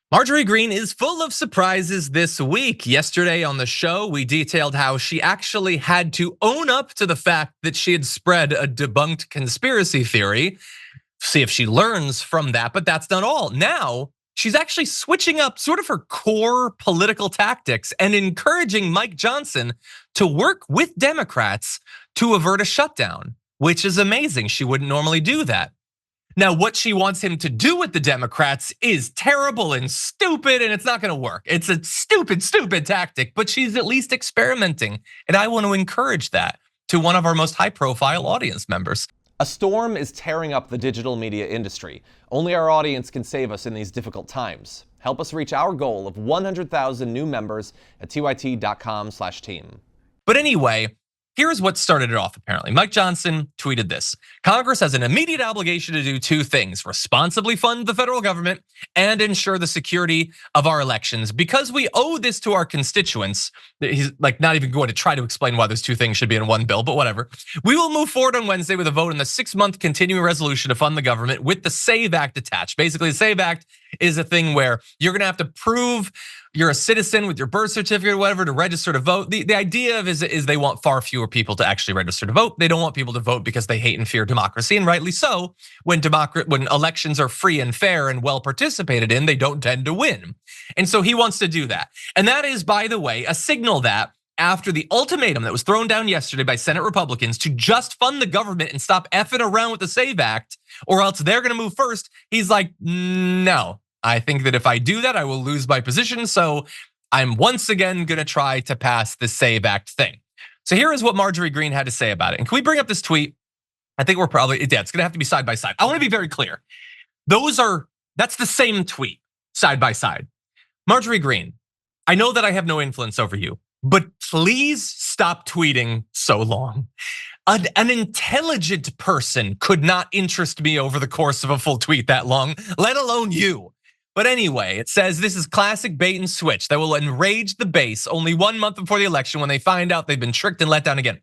Marjorie Greene is full of surprises this week. Yesterday on the show, we detailed how she actually had to own up to the fact that she had spread a debunked conspiracy theory. See if she learns from that, but that's not all. Now, she's actually switching up sort of her core political tactics and encouraging Mike Johnson to work with Democrats to avert a shutdown, which is amazing. She wouldn't normally do that. Now, what she wants him to do with the Democrats is terrible and stupid, and it's not gonna work. It's a stupid, stupid tactic, but she's at least experimenting. And I want to encourage that to one of our most high profile audience members. A storm is tearing up the digital media industry. Only our audience can save us in these difficult times. Help us reach our goal of 100,000 new members at tyt.com/team. But anyway, here's what started it off apparently. Mike Johnson tweeted this: Congress has an immediate obligation to do two things: responsibly fund the federal government and ensure the security of our elections. Because we owe this to our constituents, he's like not even going to try to explain why those two things should be in one bill, but whatever. We will move forward on Wednesday with a vote on the 6-month continuing resolution to fund the government with the SAVE Act attached. Basically, the SAVE Act is a thing where you're gonna have to prove you're a citizen with your birth certificate or whatever to register to vote. The idea of is they want far fewer people to actually register to vote. They don't want people to vote because they hate and fear democracy, and rightly so. When elections are free and fair and well participated in, they don't tend to win. And so he wants to do that. And that is, by the way, a signal that after the ultimatum that was thrown down yesterday by Senate Republicans to just fund the government and stop effing around with the SAVE Act, or else they're gonna move first, he's like, no. I think that if I do that, I will lose my position. So I'm once again gonna try to pass the SAVE Act thing. So here is what Marjorie Greene had to say about it. And can we bring up this tweet? I think we're probably, yeah, it's gonna have to be side by side. I wanna be very clear. That's the same tweet, side by side. Marjorie Greene, I know that I have no influence over you, but please stop tweeting so long. An intelligent person could not interest me over the course of a full tweet that long, let alone you. But anyway, it says this is classic bait and switch that will enrage the base only 1 month before the election when they find out they've been tricked and let down again.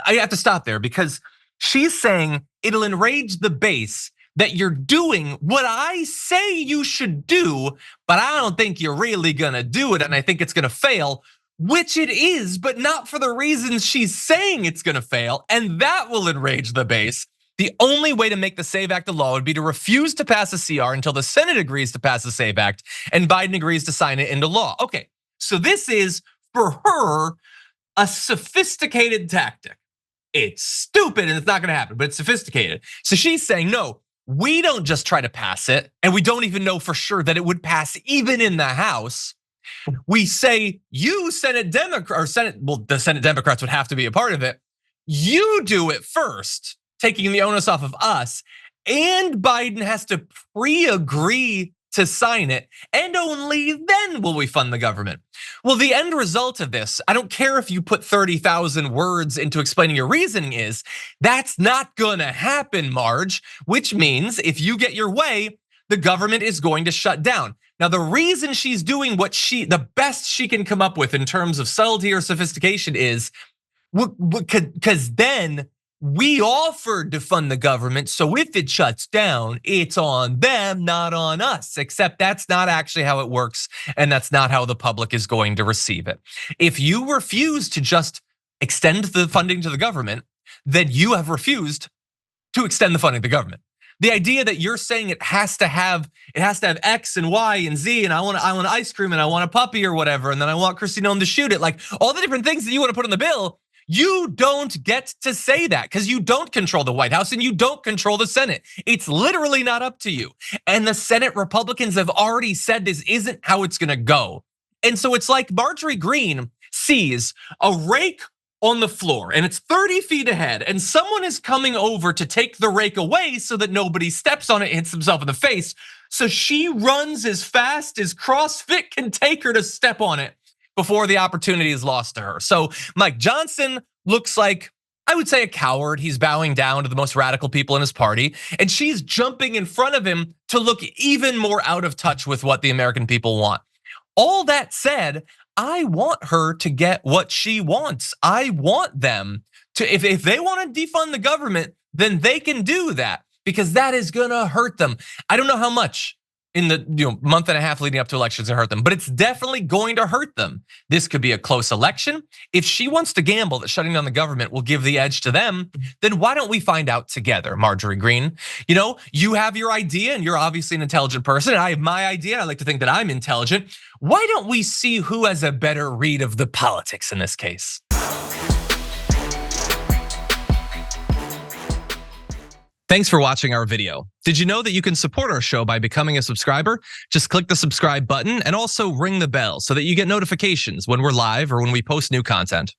I have to stop there because she's saying it'll enrage the base that you're doing what I say you should do, but I don't think you're really gonna do it, and I think it's gonna fail, which it is, but not for the reasons she's saying it's gonna fail, and that will enrage the base. The only way to make the SAVE Act a law would be to refuse to pass a CR until the Senate agrees to pass the SAVE Act and Biden agrees to sign it into law. Okay, so this is, for her, a sophisticated tactic. It's stupid and it's not gonna happen, but it's sophisticated. So she's saying, no, we don't just try to pass it, and we don't even know for sure that it would pass even in the House. We say, you Senate Democrats, the Senate Democrats would have to be a part of it. You do it first, taking the onus off of us, and Biden has to pre-agree to sign it, and only then will we fund the government. Well, the end result of this, I don't care if you put 30,000 words into explaining your reasoning, is that's not gonna happen, Marge, which means if you get your way, the government is going to shut down. Now, the reason she's doing the best she can come up with in terms of subtlety or sophistication is because then we offered to fund the government, so if it shuts down, it's on them, not on us. Except that's not actually how it works, and that's not how the public is going to receive it. If you refuse to just extend the funding to the government, then you have refused to extend the funding to the government. The idea that you're saying it has to have X and Y and Z, and I want ice cream and I want a puppy or whatever, and then I want Kristi Noem to shoot it, like all the different things that you want to put in the bill. You don't get to say that because you don't control the White House and you don't control the Senate. It's literally not up to you. And the Senate Republicans have already said this isn't how it's gonna go. And so it's like Marjorie Greene sees a rake on the floor and it's 30 feet ahead and someone is coming over to take the rake away so that nobody steps on it and hits himself in the face. So she runs as fast as CrossFit can take her to step on it before the opportunity is lost to her. So Mike Johnson looks like, I would say, a coward. He's bowing down to the most radical people in his party, and she's jumping in front of him to look even more out of touch with what the American people want. All that said, I want her to get what she wants. I want them to, if they want to defund the government, then they can do that because that is gonna hurt them. I don't know how much. in the month and a half leading up to elections and hurt them, but it's definitely going to hurt them. This could be a close election. If she wants to gamble that shutting down the government will give the edge to them, then why don't we find out together, Marjorie Greene? You have your idea and you're obviously an intelligent person. And I have my idea. I like to think that I'm intelligent. Why don't we see who has a better read of the politics in this case? Thanks for watching our video. Did you know that you can support our show by becoming a subscriber? Just click the subscribe button and also ring the bell so that you get notifications when we're live or when we post new content.